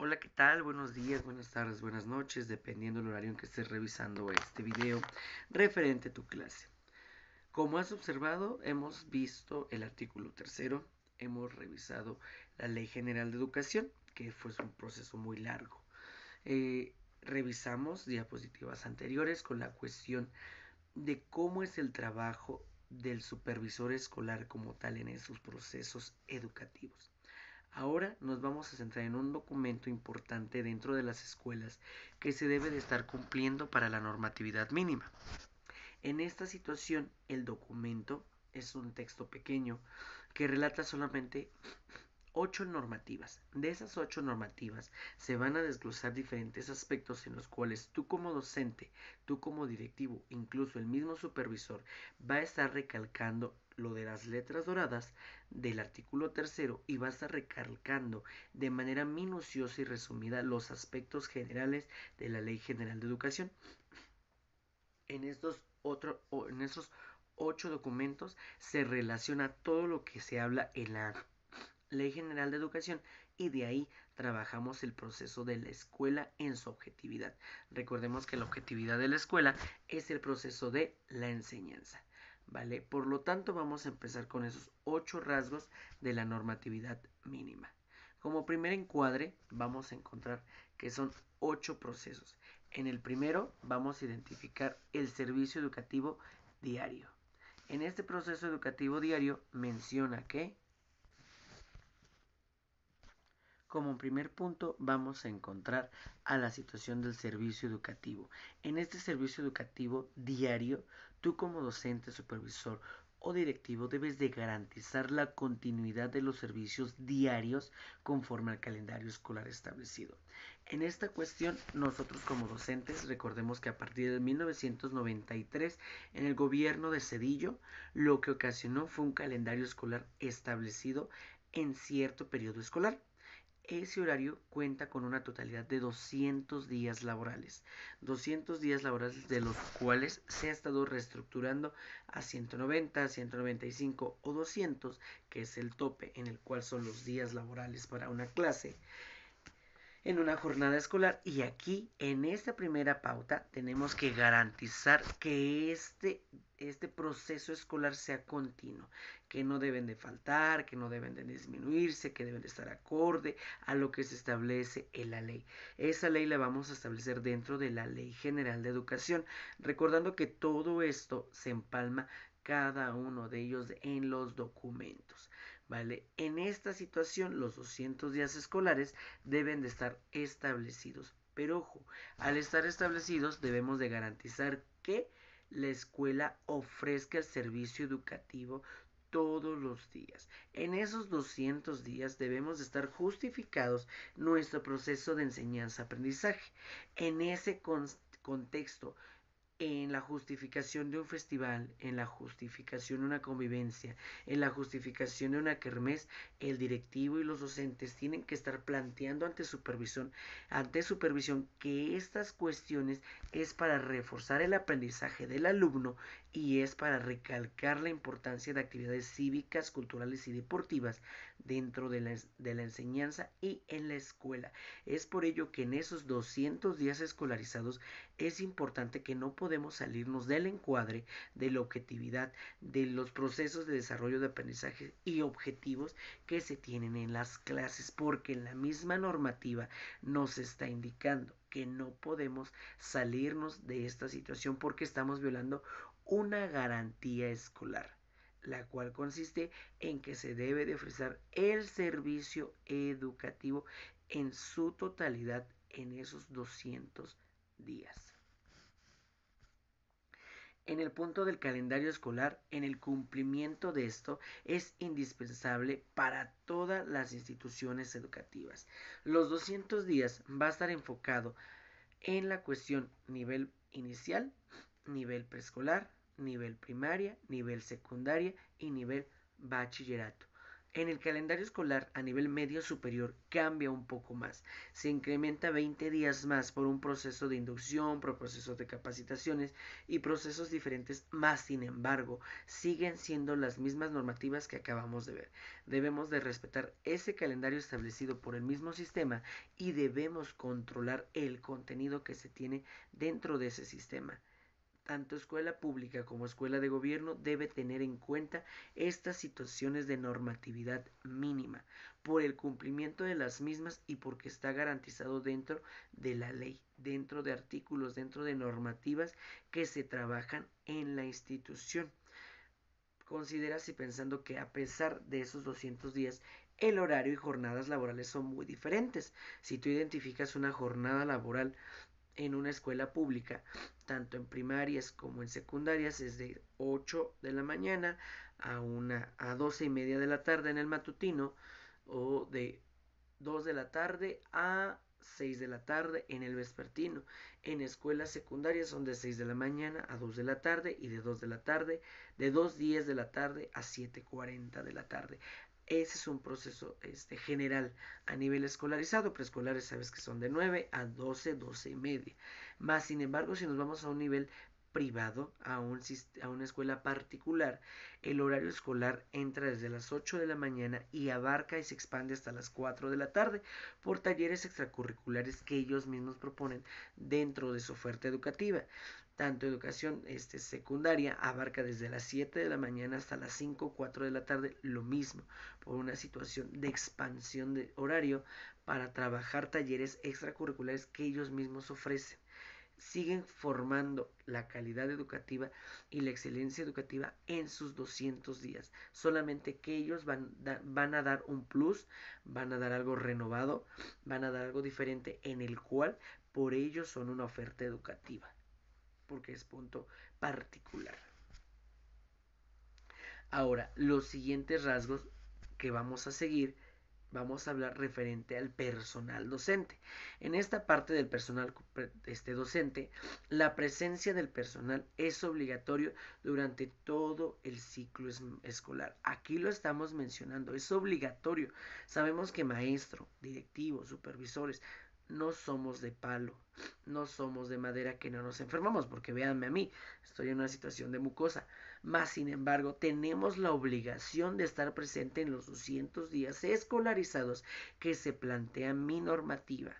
Hola, ¿qué tal? Buenos días, buenas tardes, buenas noches, dependiendo del horario en que estés revisando este video referente a tu clase. Como has observado, hemos visto el artículo tercero, hemos revisado la Ley General de Educación, que fue un proceso muy largo. Revisamos diapositivas anteriores con la cuestión de cómo es el trabajo del supervisor escolar como tal en esos procesos educativos. Ahora nos vamos a centrar en un documento importante dentro de las escuelas que se debe de estar cumpliendo para la normatividad mínima. En esta situación, el documento es un texto pequeño que relata solamente 8 normativas. De esas 8 normativas se van a desglosar diferentes aspectos en los cuales tú como docente, tú como directivo, incluso el mismo supervisor va a estar recalcando lo de las letras doradas del artículo tercero y va a estar recalcando de manera minuciosa y resumida los aspectos generales de la Ley General de Educación. En estos 8 documentos se relaciona todo lo que se habla en la Ley General de Educación y de ahí trabajamos el proceso de la escuela en su objetividad. Recordemos que la objetividad de la escuela es el proceso de la enseñanza. ¿Vale? Por lo tanto, vamos a empezar con esos 8 rasgos de la normatividad mínima. Como primer encuadre, vamos a encontrar que son 8 procesos. En el primero, vamos a identificar el servicio educativo diario. En este proceso educativo diario menciona que como primer punto vamos a encontrar a la situación del servicio educativo. En este servicio educativo diario, tú como docente, supervisor o directivo debes de garantizar la continuidad de los servicios diarios conforme al calendario escolar establecido. En esta cuestión, nosotros como docentes, recordemos que a partir de 1993, en el gobierno de Cedillo, lo que ocasionó fue un calendario escolar establecido en cierto periodo escolar. Ese horario cuenta con una totalidad de 200 días laborales. 200 días laborales de los cuales se ha estado reestructurando a 190, 195 o 200, que es el tope en el cual son los días laborales para una clase en una jornada escolar. Y aquí, en esta primera pauta, tenemos que garantizar que este proceso escolar sea continuo, que no deben de faltar, que no deben de disminuirse, que deben de estar acorde a lo que se establece en la ley. Esa ley la vamos a establecer dentro de la Ley General de Educación, recordando que todo esto se empalma cada uno de ellos en los documentos. ¿Vale? En esta situación, los 200 días escolares deben de estar establecidos. Pero ojo, al estar establecidos debemos de garantizar que la escuela ofrezca el servicio educativo todos los días. En esos 200 días debemos de estar justificados nuestro proceso de enseñanza-aprendizaje. En ese contexto, en la justificación de un festival, en la justificación de una convivencia, en la justificación de una kermés, el directivo y los docentes tienen que estar planteando ante supervisión que estas cuestiones es para reforzar el aprendizaje del alumno y es para recalcar la importancia de actividades cívicas, culturales y deportivas dentro de la enseñanza y en la escuela. Es por ello que en esos 200 días escolarizados es importante que no podemos salirnos del encuadre, de la objetividad, de los procesos de desarrollo de aprendizaje y objetivos que se tienen en las clases, porque en la misma normativa nos está indicando que no podemos salirnos de esta situación porque estamos violando una garantía escolar, la cual consiste en que se debe de ofrecer el servicio educativo en su totalidad en esos 200 días. En el punto del calendario escolar, en el cumplimiento de esto es indispensable para todas las instituciones educativas. Los 200 días va a estar enfocado en la cuestión nivel inicial, nivel preescolar, nivel primaria, nivel secundaria y nivel bachillerato. En el calendario escolar a nivel medio superior cambia un poco más. Se incrementa 20 días más por un proceso de inducción, por procesos de capacitaciones y procesos diferentes, más sin embargo, siguen siendo las mismas normativas que acabamos de ver. Debemos de respetar ese calendario establecido por el mismo sistema y debemos controlar el contenido que se tiene dentro de ese sistema. Tanto escuela pública como escuela de gobierno debe tener en cuenta estas situaciones de normatividad mínima por el cumplimiento de las mismas y porque está garantizado dentro de la ley, dentro de artículos, dentro de normativas que se trabajan en la institución. Consideras y pensando que a pesar de esos 200 días, el horario y jornadas laborales son muy diferentes. Si tú identificas una jornada laboral en una escuela pública, tanto en primarias como en secundarias, es de 8 de la mañana a 12 y media de la tarde en el matutino, o de 2 de la tarde a 6 de la tarde en el vespertino. En escuelas secundarias son de 6 de la mañana a 2 de la tarde y de 2 de la tarde, de 2:10 de la tarde a 7:40 de la tarde. Ese es un proceso general a nivel escolarizado. Preescolares sabes que son de 9 a 12, 12 y media. Más sin embargo, si nos vamos a un nivel privado, a una escuela particular, el horario escolar entra desde las 8 de la mañana y abarca y se expande hasta las 4 de la tarde por talleres extracurriculares que ellos mismos proponen dentro de su oferta educativa. Tanto educación secundaria abarca desde las 7 de la mañana hasta las 5 o 4 de la tarde, lo mismo, por una situación de expansión de horario para trabajar talleres extracurriculares que ellos mismos ofrecen. Siguen formando la calidad educativa y la excelencia educativa en sus 200 días. Solamente que ellos van a dar un plus, van a dar algo renovado, van a dar algo diferente en el cual por ello son una oferta educativa, porque es punto particular. Ahora, los siguientes rasgos que vamos a seguir, vamos a hablar referente al personal docente. En esta parte del personal docente, la presencia del personal es obligatorio durante todo el ciclo escolar. Aquí lo estamos mencionando, es obligatorio. Sabemos que maestro, directivos, supervisores, no somos de palo, no somos de madera que no nos enfermamos, porque véanme a mí, estoy en una situación de mucosa. Más sin embargo, tenemos la obligación de estar presente en los 200 días escolarizados que se plantea mi normativa.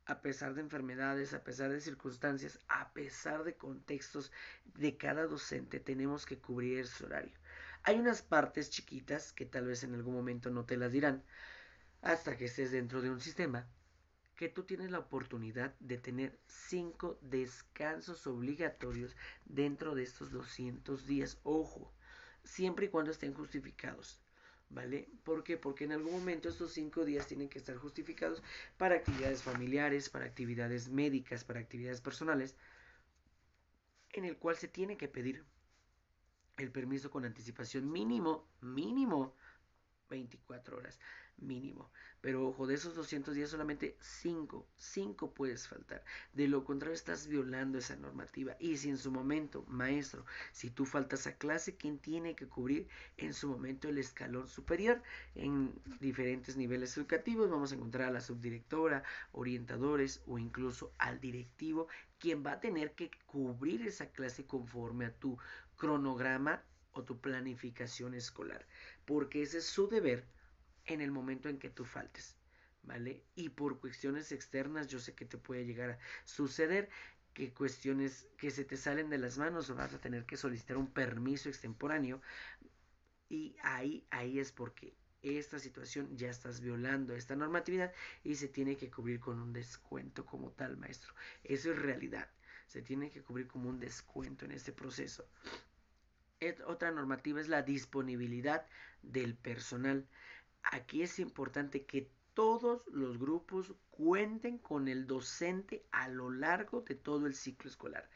A pesar de enfermedades, a pesar de circunstancias, a pesar de contextos de cada docente, tenemos que cubrir ese horario. Hay unas partes chiquitas que tal vez en algún momento no te las dirán hasta que estés dentro de un sistema, que tú tienes la oportunidad de tener 5 descansos obligatorios dentro de estos 200 días. Ojo, siempre y cuando estén justificados. ¿Vale? ¿Por qué? Porque en algún momento estos 5 días tienen que estar justificados para actividades familiares, para actividades médicas, para actividades personales, en el cual se tiene que pedir el permiso con anticipación mínimo 24 horas mínimo. Pero ojo, de esos 200 días solamente 5 puedes faltar. De lo contrario estás violando esa normativa. Y si en su momento, maestro, si tú faltas a clase, ¿quién tiene que cubrir en su momento el escalón superior? En diferentes niveles educativos vamos a encontrar a la subdirectora, orientadores o incluso al directivo, quien va a tener que cubrir esa clase conforme a tu cronograma o tu planificación escolar, porque ese es su deber en el momento en que tú faltes, ¿vale? Y por cuestiones externas yo sé que te puede llegar a suceder que cuestiones que se te salen de las manos vas a tener que solicitar un permiso extemporáneo y ahí es porque esta situación ya estás violando esta normatividad y se tiene que cubrir con un descuento como tal, maestro. Eso es realidad. Se tiene que cubrir como un descuento en este proceso. Otra normativa es la disponibilidad del personal. Aquí es importante que todos los grupos cuenten con el docente a lo largo de todo el ciclo escolar.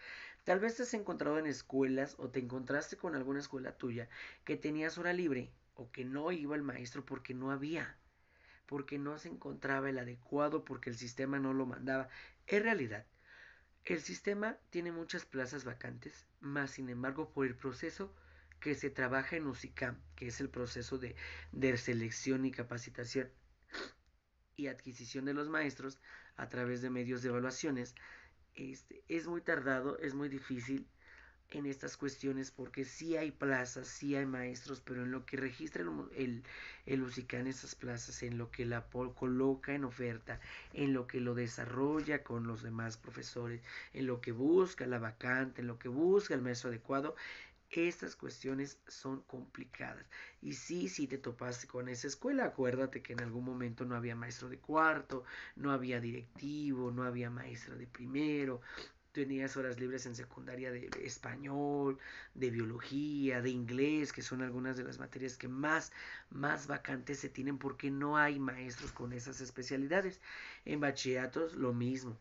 Tal vez te has encontrado en escuelas o te encontraste con alguna escuela tuya que tenías hora libre o que no iba el maestro porque no había, porque no se encontraba el adecuado, porque el sistema no lo mandaba. Es realidad. El sistema tiene muchas plazas vacantes, más sin embargo por el proceso que se trabaja en USICAM, que es el proceso de selección y capacitación y adquisición de los maestros a través de medios de evaluaciones, es muy tardado, es muy difícil en estas cuestiones porque sí hay plazas, sí hay maestros, pero en lo que registra el USICAN esas plazas, en lo que la coloca en oferta, en lo que lo desarrolla con los demás profesores, en lo que busca la vacante, en lo que busca el maestro adecuado, estas cuestiones son complicadas. Y sí, si te topaste con esa escuela, acuérdate que en algún momento no había maestro de cuarto, no había directivo, no había maestra de primero, tenías horas libres en secundaria de español, de biología, de inglés, que son algunas de las materias que más vacantes se tienen porque no hay maestros con esas especialidades. En bachilleratos lo mismo.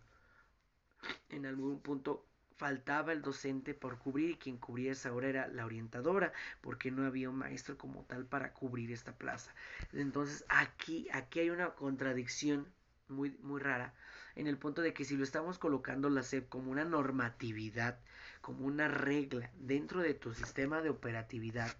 En algún punto faltaba el docente por cubrir y quien cubría esa hora era la orientadora porque no había un maestro como tal para cubrir esta plaza. Entonces aquí hay una contradicción muy rara en el punto de que si lo estamos colocando la SEP como una normatividad, como una regla dentro de tu sistema de operatividad,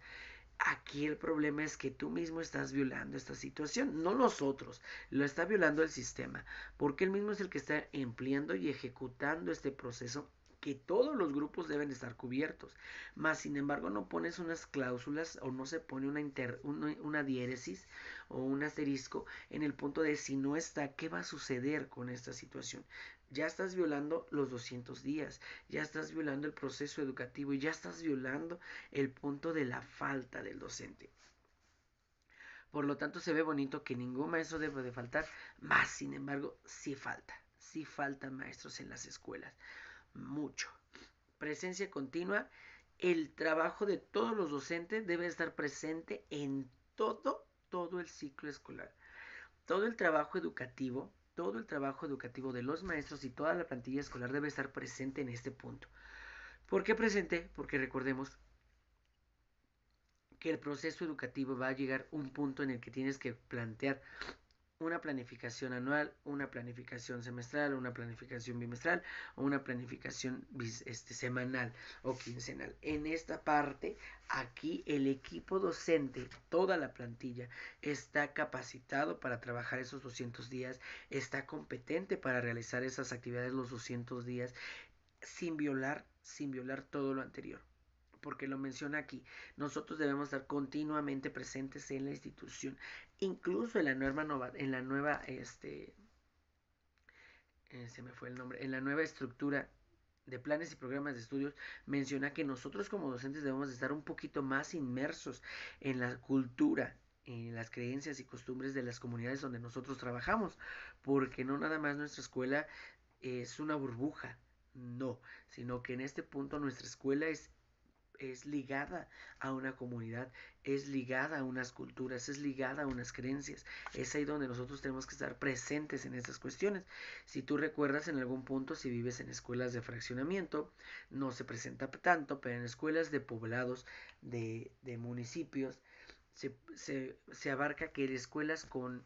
aquí el problema es que tú mismo estás violando esta situación, no nosotros, lo está violando el sistema, porque él mismo es el que está empleando y ejecutando este proceso que todos los grupos deben estar cubiertos, más sin embargo no pones unas cláusulas o no se pone una diéresis o un asterisco en el punto de si no está, ¿qué va a suceder con esta situación? Ya estás violando los 200 días, ya estás violando el proceso educativo y ya estás violando el punto de la falta del docente. Por lo tanto, se ve bonito que ningún maestro debe de faltar, más sin embargo, sí faltan maestros en las escuelas, mucho. Presencia continua, el trabajo de todos los docentes debe estar presente en todo el ciclo escolar. Todo el trabajo educativo de los maestros y toda la plantilla escolar debe estar presente en este punto. ¿Por qué presente? Porque recordemos que el proceso educativo va a llegar a un punto en el que tienes que plantear una planificación anual, una planificación semestral, una planificación bimestral o una planificación semanal o quincenal. En esta parte, aquí el equipo docente, toda la plantilla, está capacitado para trabajar esos 200 días, está competente para realizar esas actividades los 200 días sin violar todo lo anterior, porque lo menciona aquí, nosotros debemos estar continuamente presentes en la institución, incluso se me fue el nombre, en la nueva estructura de planes y programas de estudios, menciona que nosotros como docentes debemos estar un poquito más inmersos en la cultura, en las creencias y costumbres de las comunidades donde nosotros trabajamos, porque no nada más nuestra escuela es una burbuja, no, sino que en este punto nuestra escuela es ligada a una comunidad, es ligada a unas culturas, es ligada a unas creencias. Es ahí donde nosotros tenemos que estar presentes en estas cuestiones. Si tú recuerdas en algún punto, si vives en escuelas de fraccionamiento, no se presenta tanto, pero en escuelas de poblados, de municipios, se abarca que escuelas con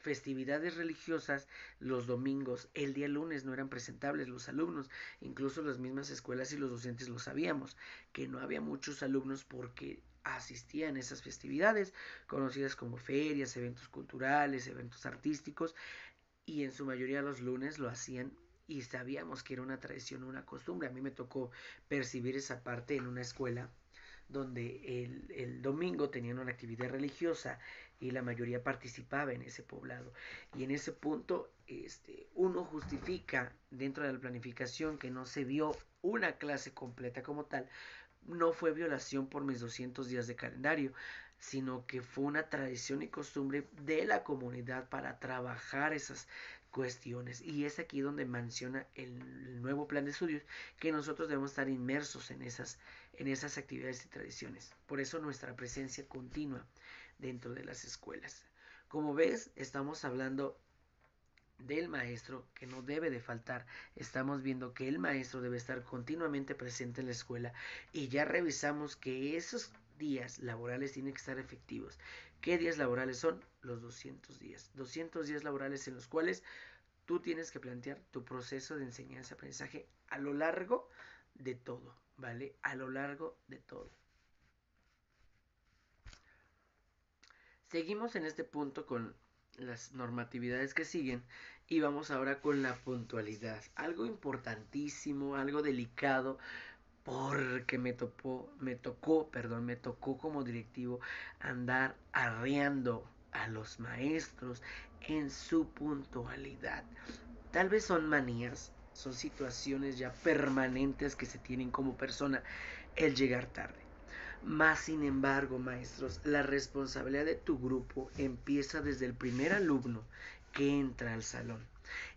festividades religiosas los domingos, el día lunes no eran presentables los alumnos, incluso las mismas escuelas y los docentes lo sabíamos, que no había muchos alumnos porque asistían a esas festividades, conocidas como ferias, eventos culturales, eventos artísticos, y en su mayoría los lunes lo hacían y sabíamos que era una tradición, una costumbre. A mí me tocó percibir esa parte en una escuela donde el domingo tenían una actividad religiosa y la mayoría participaba en ese poblado. Y en ese punto uno justifica dentro de la planificación que no se vio una clase completa como tal. No fue violación por mis 200 días de calendario, sino que fue una tradición y costumbre de la comunidad para trabajar esas cuestiones. Y es aquí donde menciona el nuevo plan de estudios que nosotros debemos estar inmersos en esas actividades y tradiciones. Por eso nuestra presencia continua dentro de las escuelas. Como ves, estamos hablando del maestro que no debe de faltar. Estamos viendo que el maestro debe estar continuamente presente en la escuela y ya revisamos que esos días laborales tienen que estar efectivos. ¿Qué días laborales son? Los 200 días. 200 días laborales en los cuales tú tienes que plantear tu proceso de enseñanza-aprendizaje a lo largo de todo, ¿vale? A lo largo de todo. Seguimos en este punto con las normatividades que siguen y vamos ahora con la puntualidad. Algo importantísimo, algo delicado, porque me tocó como directivo andar arreando a los maestros en su puntualidad. Tal vez son manías, son situaciones ya permanentes que se tienen como persona el llegar tarde. Más sin embargo, maestros, la responsabilidad de tu grupo empieza desde el primer alumno que entra al salón.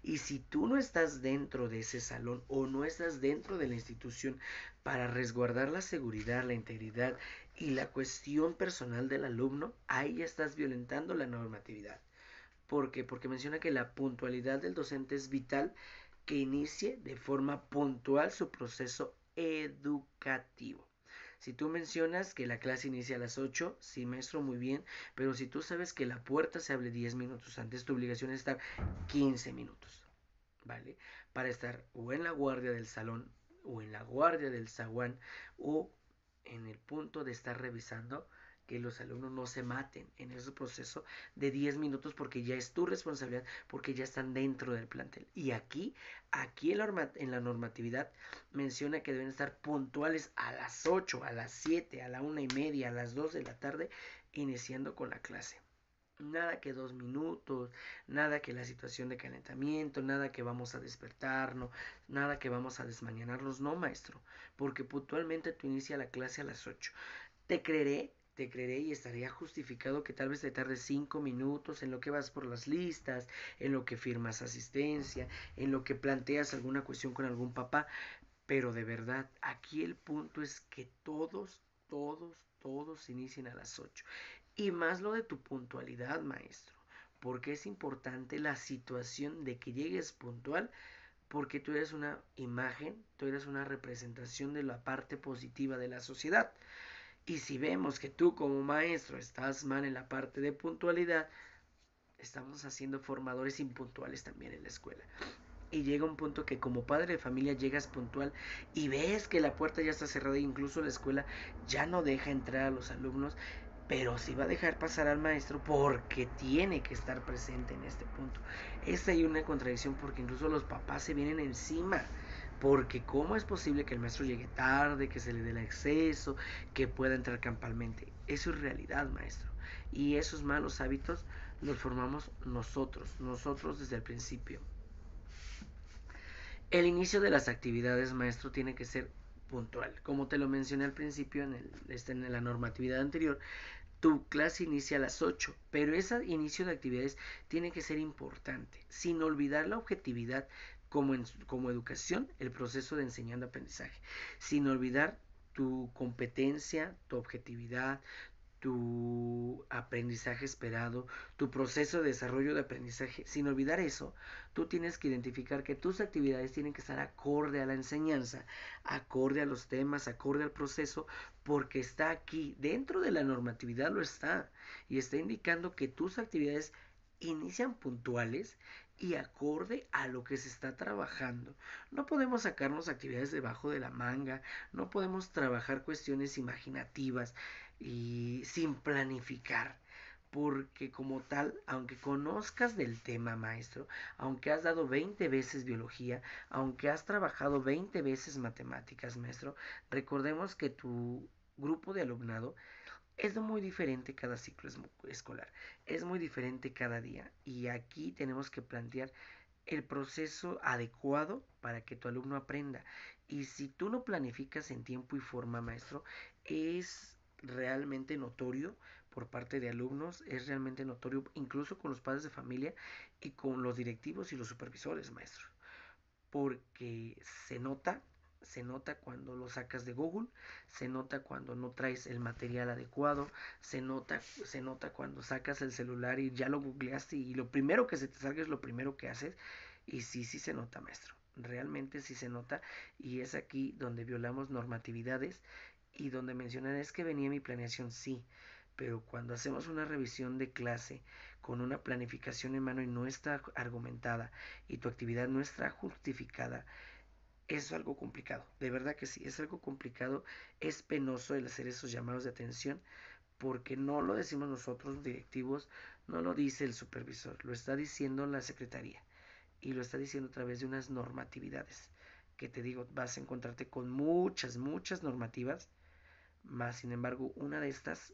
Y si tú no estás dentro de ese salón o no estás dentro de la institución para resguardar la seguridad, la integridad y la cuestión personal del alumno, ahí ya estás violentando la normatividad. ¿Por qué? Porque menciona que la puntualidad del docente es vital, que inicie de forma puntual su proceso educativo. Si tú mencionas que la clase inicia a las 8, sí, maestro, muy bien, pero si tú sabes que la puerta se abre 10 minutos antes, tu obligación es estar 15 minutos, ¿vale? Para estar o en la guardia del salón, o en la guardia del zaguán, o en el punto de estar revisando que los alumnos no se maten en ese proceso de 10 minutos porque ya es tu responsabilidad, porque ya están dentro del plantel. Y aquí en la normatividad menciona que deben estar puntuales a las 8, a las 7, a la 1:30, a las 2 de la tarde, iniciando con la clase. Nada que 2 minutos, nada que la situación de calentamiento, nada que vamos a despertarnos, nada que vamos a desmañanarnos, no, maestro, porque puntualmente tú inicia la clase a las 8. Te creeré y estaría justificado que tal vez te tardes 5 minutos en lo que vas por las listas, en lo que firmas asistencia, en lo que planteas alguna cuestión con algún papá, pero de verdad, aquí el punto es que todos inicien a las 8. Y más lo de tu puntualidad, maestro, porque es importante la situación de que llegues puntual, porque tú eres una imagen, tú eres una representación de la parte positiva de la sociedad. Y si vemos que tú como maestro estás mal en la parte de puntualidad, estamos haciendo formadores impuntuales también en la escuela. Y llega un punto que como padre de familia llegas puntual y ves que la puerta ya está cerrada e incluso la escuela ya no deja entrar a los alumnos, pero sí va a dejar pasar al maestro porque tiene que estar presente en este punto. Es ahí una contradicción porque incluso los papás se vienen encima. Porque cómo es posible que el maestro llegue tarde, que se le dé el acceso, que pueda entrar campalmente. Eso es realidad, maestro. Y esos malos hábitos los formamos nosotros desde el principio. El inicio de las actividades, maestro, tiene que ser puntual. Como te lo mencioné al principio en la normatividad anterior, tu clase inicia a las 8, pero ese inicio de actividades tiene que ser importante, sin olvidar la objetividad como educación, el proceso de enseñando-aprendizaje, sin olvidar tu competencia, tu objetividad, tu aprendizaje esperado, tu proceso de desarrollo de aprendizaje. Sin olvidar eso, tú tienes que identificar que tus actividades tienen que estar acorde a la enseñanza, acorde a los temas, acorde al proceso, porque está aquí, dentro de la normatividad lo está, y está indicando que tus actividades inician puntuales y acorde a lo que se está trabajando. No podemos sacarnos actividades debajo de la manga, no podemos trabajar cuestiones imaginativas y sin planificar. Porque como tal, aunque conozcas del tema, maestro, aunque has dado 20 veces biología, aunque has trabajado 20 veces matemáticas, maestro, recordemos que tu grupo de alumnado es muy diferente cada ciclo escolar, es muy diferente cada día y aquí tenemos que plantear el proceso adecuado para que tu alumno aprenda. Y si tú no planificas en tiempo y forma, maestro, es realmente notorio por parte de alumnos, es realmente notorio incluso con los padres de familia y con los directivos y los supervisores, maestro, porque se nota cuando lo sacas de Google, se nota cuando no traes el material adecuado, se nota cuando sacas el celular y ya lo googleaste y lo primero que se te salga es lo primero que haces. Y sí se nota, maestro. Realmente sí se nota y es aquí donde violamos normatividades y donde mencionan es que venía mi planeación, sí, pero cuando hacemos una revisión de clase con una planificación en mano y no está argumentada y tu actividad no está justificada, es algo complicado, de verdad que sí, es algo complicado, es penoso el hacer esos llamados de atención, porque no lo decimos nosotros directivos, no lo dice el supervisor, lo está diciendo la secretaría y lo está diciendo a través de unas normatividades que te digo, vas a encontrarte con muchas normativas, más sin embargo una de estas,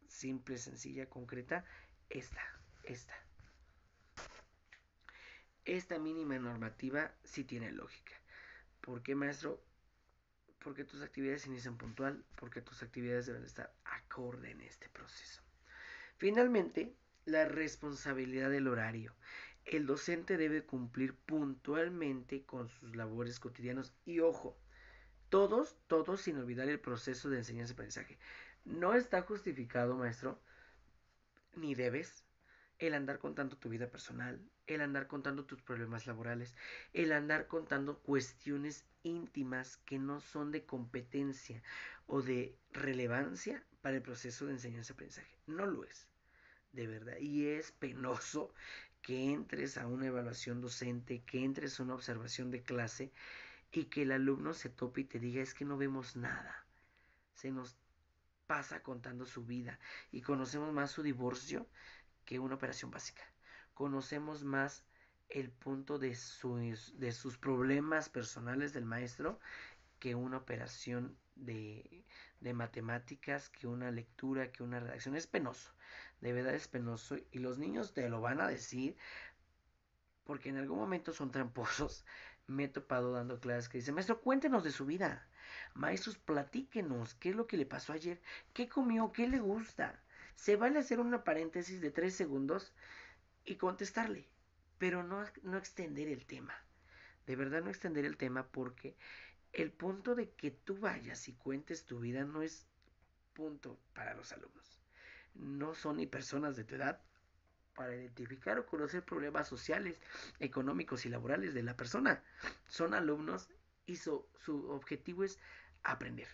simple, sencilla, concreta, esta, esta. Esta mínima normativa sí tiene lógica. ¿Por qué, maestro? Porque tus actividades se inician puntual, porque tus actividades deben estar acorde en este proceso. Finalmente, la responsabilidad del horario. El docente debe cumplir puntualmente con sus labores cotidianas y ojo, todos sin olvidar el proceso de enseñanza-aprendizaje. No está justificado, maestro, ni debes el andar contando tu vida personal, el andar contando tus problemas laborales, el andar contando cuestiones íntimas que no son de competencia o de relevancia para el proceso de enseñanza-aprendizaje. No lo es, de verdad. Y es penoso que entres a una evaluación docente, que entres a una observación de clase y que el alumno se tope y te diga es que no vemos nada. Se nos pasa contando su vida y conocemos más su divorcio que una operación básica. Conocemos más el punto de sus problemas personales del maestro que una operación de matemáticas, que una lectura, que una redacción. Es penoso, de verdad es penoso y los niños te lo van a decir porque en algún momento son tramposos. Me he topado dando clases que dicen, maestro, cuéntenos de su vida. Maestros, platíquenos, ¿qué es lo que le pasó ayer? ¿Qué comió? ¿Qué le gusta? Se vale hacer una paréntesis de 3 segundos y contestarle, pero no extender el tema. De verdad no extender el tema porque el punto de que tú vayas y cuentes tu vida no es punto para los alumnos. No son ni personas de tu edad para identificar o conocer problemas sociales, económicos y laborales de la persona. Son alumnos y su objetivo es aprender.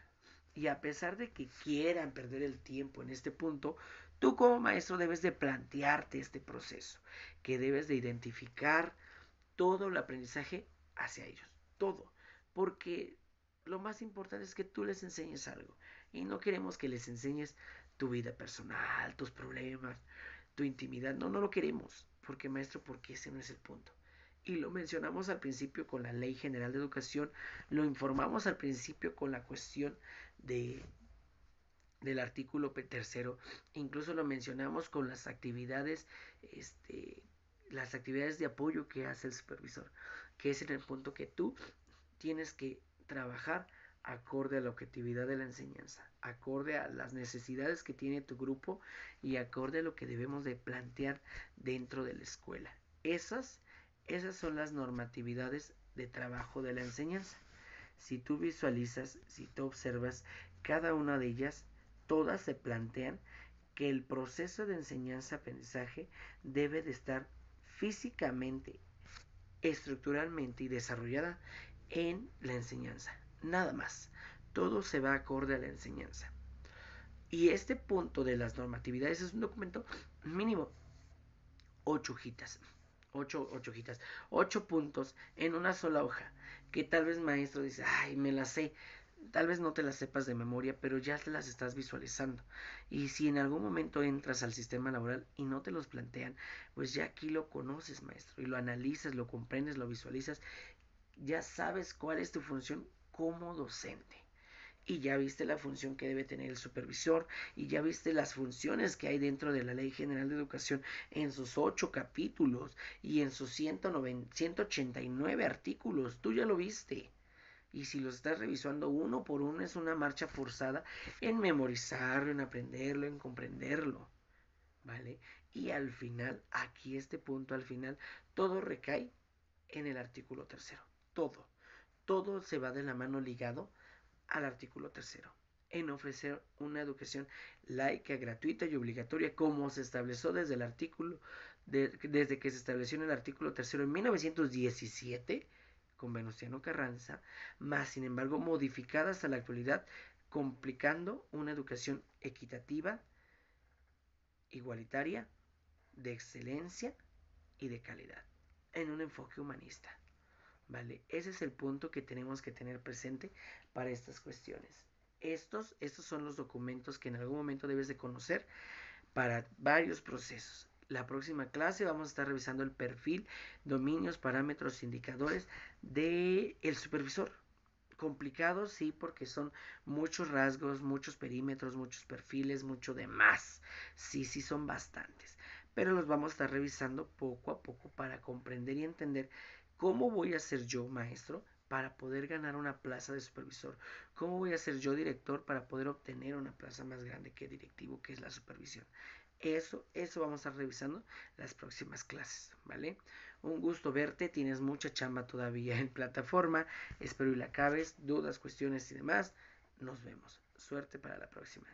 Y a pesar de que quieran perder el tiempo en este punto, tú como maestro debes de plantearte este proceso, que debes de identificar todo el aprendizaje hacia ellos, todo, porque lo más importante es que tú les enseñes algo y no queremos que les enseñes tu vida personal, tus problemas, tu intimidad, no lo queremos, porque maestro, porque ese no es el punto. Y lo mencionamos al principio con la Ley General de Educación, lo informamos al principio con la cuestión de del artículo tercero, incluso lo mencionamos con las actividades de apoyo que hace el supervisor, que es en el punto que tú tienes que trabajar acorde a la objetividad de la enseñanza, acorde a las necesidades que tiene tu grupo y acorde a lo que debemos de plantear dentro de la escuela. Esas son las normatividades de trabajo de la enseñanza. Si tú visualizas, si tú observas cada una de ellas, todas se plantean que el proceso de enseñanza-aprendizaje debe de estar físicamente, estructuralmente y desarrollada en la enseñanza. Nada más. Todo se va acorde a la enseñanza. Y este punto de las normatividades es un documento mínimo 8 hojitas. 8 puntos en una sola hoja. Que tal vez maestro dice, ay, me la sé. Tal vez no te las sepas de memoria, pero ya te las estás visualizando. Y si en algún momento entras al sistema laboral y no te los plantean, pues ya aquí lo conoces, maestro, y lo analizas, lo comprendes, lo visualizas, ya sabes cuál es tu función como docente. Y ya viste la función que debe tener el supervisor y ya viste las funciones que hay dentro de la Ley General de Educación en sus 8 capítulos y en sus 189 artículos. Tú ya lo viste. Y si los estás revisando uno por uno es una marcha forzada en memorizarlo, en aprenderlo, en comprenderlo, ¿vale? Y al final, aquí este punto al final, todo recae en el artículo tercero. Todo se va de la mano ligado al artículo tercero, en ofrecer una educación laica, gratuita y obligatoria, como se estableció desde que se estableció en el artículo tercero en 1917 con Venustiano Carranza, más sin embargo modificada hasta la actualidad, complicando una educación equitativa, igualitaria, de excelencia y de calidad, en un enfoque humanista. ¿Vale? Ese es el punto que tenemos que tener presente para estas cuestiones. Estos son los documentos que en algún momento debes de conocer para varios procesos. La próxima clase vamos a estar revisando el perfil, dominios, parámetros, indicadores del supervisor. Complicado, sí, porque son muchos rasgos, muchos perímetros, muchos perfiles, mucho de más. Sí, sí, son bastantes. Pero los vamos a estar revisando poco a poco para comprender y entender cómo voy a ser yo maestro para poder ganar una plaza de supervisor. ¿Cómo voy a ser yo director para poder obtener una plaza más grande que directivo, que es la supervisión? Eso vamos a estar revisando las próximas clases, ¿vale? Un gusto verte, tienes mucha chamba todavía en plataforma, espero y la acabes, dudas, cuestiones y demás, nos vemos. Suerte para la próxima.